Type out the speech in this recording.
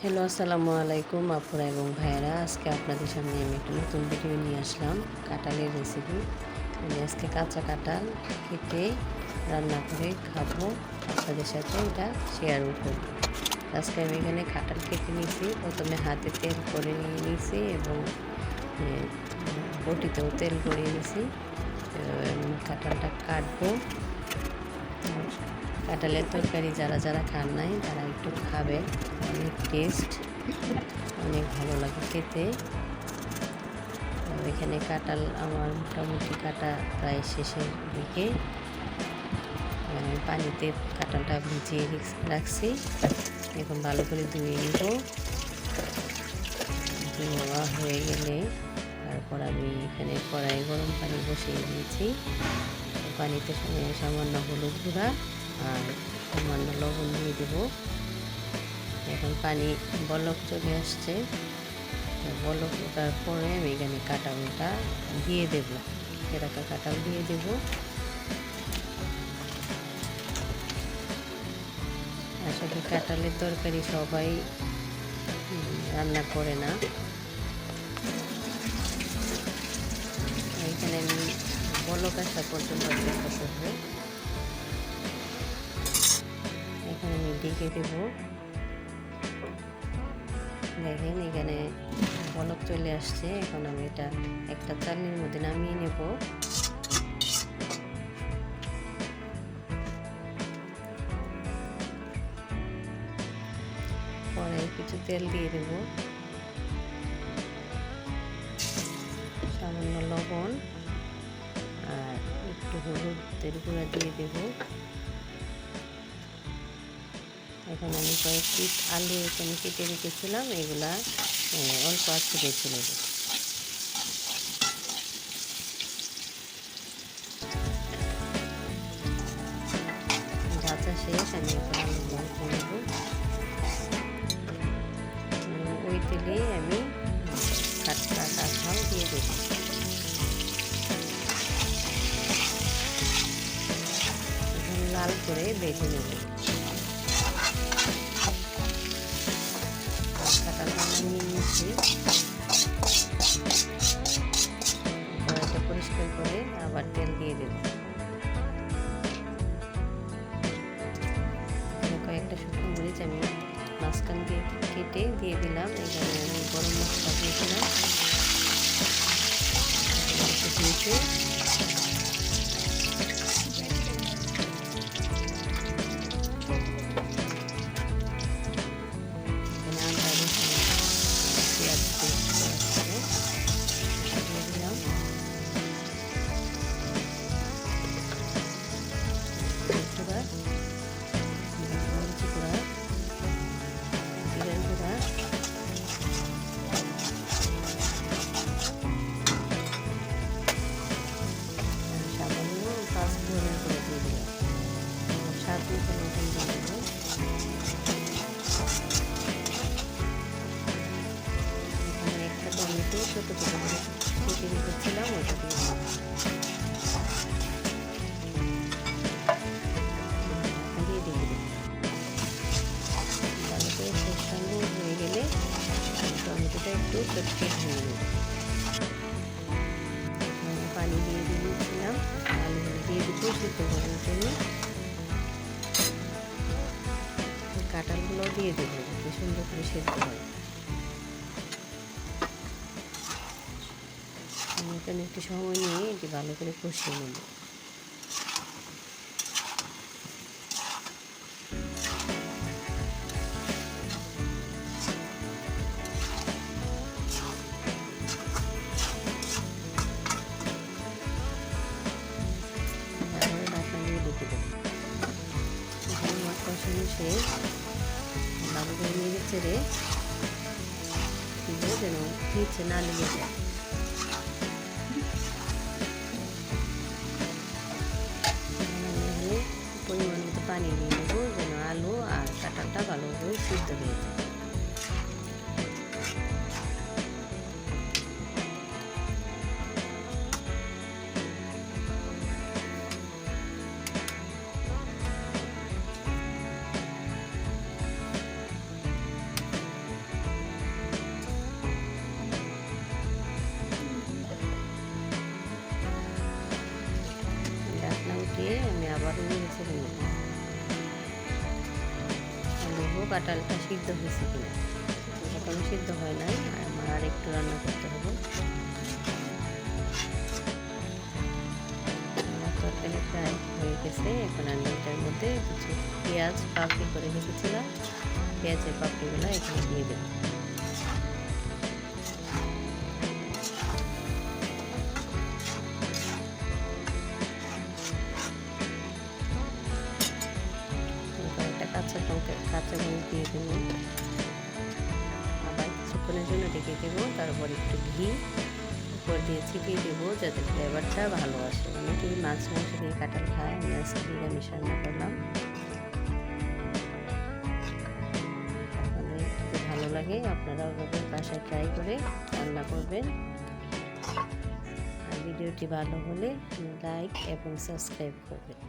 Hello, আসসালামু আলাইকুম আপুরা এবং ভাইয়েরা। আজকে আপনাদের সামনে আমি একটা নতুন ভিডিও নিয়ে আসলাম কাঁঠালের রেসিপি। আমি আজকে কাঁচা কাঁঠাল কেটে রান্না করে খাবো, আপনাদের সাথে এটা শেয়ারও করব। আজকে আমি এখানে কাঁঠাল কেটে নিয়েছি, প্রথমে হাতে তেল করে নিয়ে নিয়েছি এবং বটিতেও তেল করে নিয়েছি। কাঁঠালটা কাটবো। কাঁঠালের তরকারি যারা যারা খান নাই তারা একটু খাবেন, অনেক টেস্ট, অনেক ভালো লাগে খেতে। এখানে কাঁঠাল আমার মোটামুটি কাটা প্রায় শেষের দিকে। পানিতে কাঁঠালটা ভিজিয়ে রাখছি, এখন ভালো করে ধুয়ে নিব। ধোয়া হয়ে গেলে তারপর আমি এখানে কড়াই গরম পানি বসিয়ে দিয়েছি। পানিতে সামান্য হলুদ গুঁড়া আর সামান্য লবণ দিয়ে দেব। এখন পানি বলক চলে আসছে, বলক ওঠার পরে আমি এখানে কাঁঠালটা দিয়ে দেব, কেরাকা কাঁঠাল দিয়ে দেব। আসলে কাঁঠালের তরকারি সবাই রান্না করে না। এখানে আমি বলক আসা পর্যন্ত অপেক্ষা করব। এখানে আমি ঢেকে দেব। দেখেন এখানে বলক চলে আসছে, এখন আমি এটা একটা চালনির মধ্যে নামিয়ে নেব। পরে কিছু তেল দিয়ে দেব, সামান্য লবণ আর একটু হলুদের গুঁড়া দিয়ে দেব। এখন আমি কয়েক পিস আলু এখানে কেটে রেখেছিলাম, এগুলা অল্প আঁচে বেছে নেব। ভাজা শেষ, আমি এখন আলু ভেজে নেব। ওই তেলেই আমি কাঁঠাল দিয়ে দেব। এখন লাল করে ভেজে নেব। কাঁঠালটা নিয়ে নিচ্ছি, কড়াইটা পরিষ্কার করে আবার তেল দিয়ে দেব। কয়েকটা শুকনো মরিচ আমি মাঝখান দিয়ে কেটে দিয়ে দিলাম। এখানে আমি গরম মশলা দিয়েছিলাম, দিয়েছি। একটা টমেটো ছোটো ছোটো করে কেটে রেখেছিলাম, ওটা দিয়ে দেবো। ভালো করে কষানো হয়ে গেলে টমেটোটা একটু চটকে ধুয়ে নেব। পানি দিয়ে দিয়েছিলাম, আলুগুলো দিয়ে দিতে সিদ্ধ করার জন্য। কাঁঠালগুলো দিয়ে দেবো যাতে সুন্দর করে সেদ্ধ হয়। এখানে একটু সময় নিয়ে এটি ভালো করে কষিয়ে নেব। তারপরে ঢাকা দিয়ে ঢেকে দেবো। এখানে আমার কষানো শেষ, ভালো করে নেড়ে চেড়ে দিব যেন নিচে না লেগে যায়। পরিমাণ মতো পানি দিয়ে নেবো যেন আলু আর কাঁঠালটা ভালোভাবে সিদ্ধ হয়ে যায়। কাঁঠালটা সিদ্ধ হয়েছে কিনা। এখনো সিদ্ধ হয় নাই, আমার আর একটু রান্না করতে হবে। আমার তরকারি প্রায় হয়ে গেছে। এখন আমি এটার মধ্যে কিছু পেঁয়াজ পাপড়ি করে রেখেছিলাম, পেঁয়াজের পাপড়িগুলো এখানে দিয়ে দেব। কাঁচা মরিচ দিয়ে দেবো, আবার কিছুক্ষণের জন্য ঢেকে দেবো। তারপর একটু ঘি উপর দিয়ে ছিটিয়ে দেবো যাতে ফ্লেভারটা ভালো আসে। অনেকেই মাছ মাংস দিয়ে কাঁঠাল খায়, আমি আজকে নিরামিষ রান্না করলাম। আপনাদের যদি ভালো লাগে আপনারা ওভাবে বাসায় ট্রাই করে রান্না করবেন। আর ভিডিওটি ভালো হলে লাইক এবং সাবস্ক্রাইব করবেন।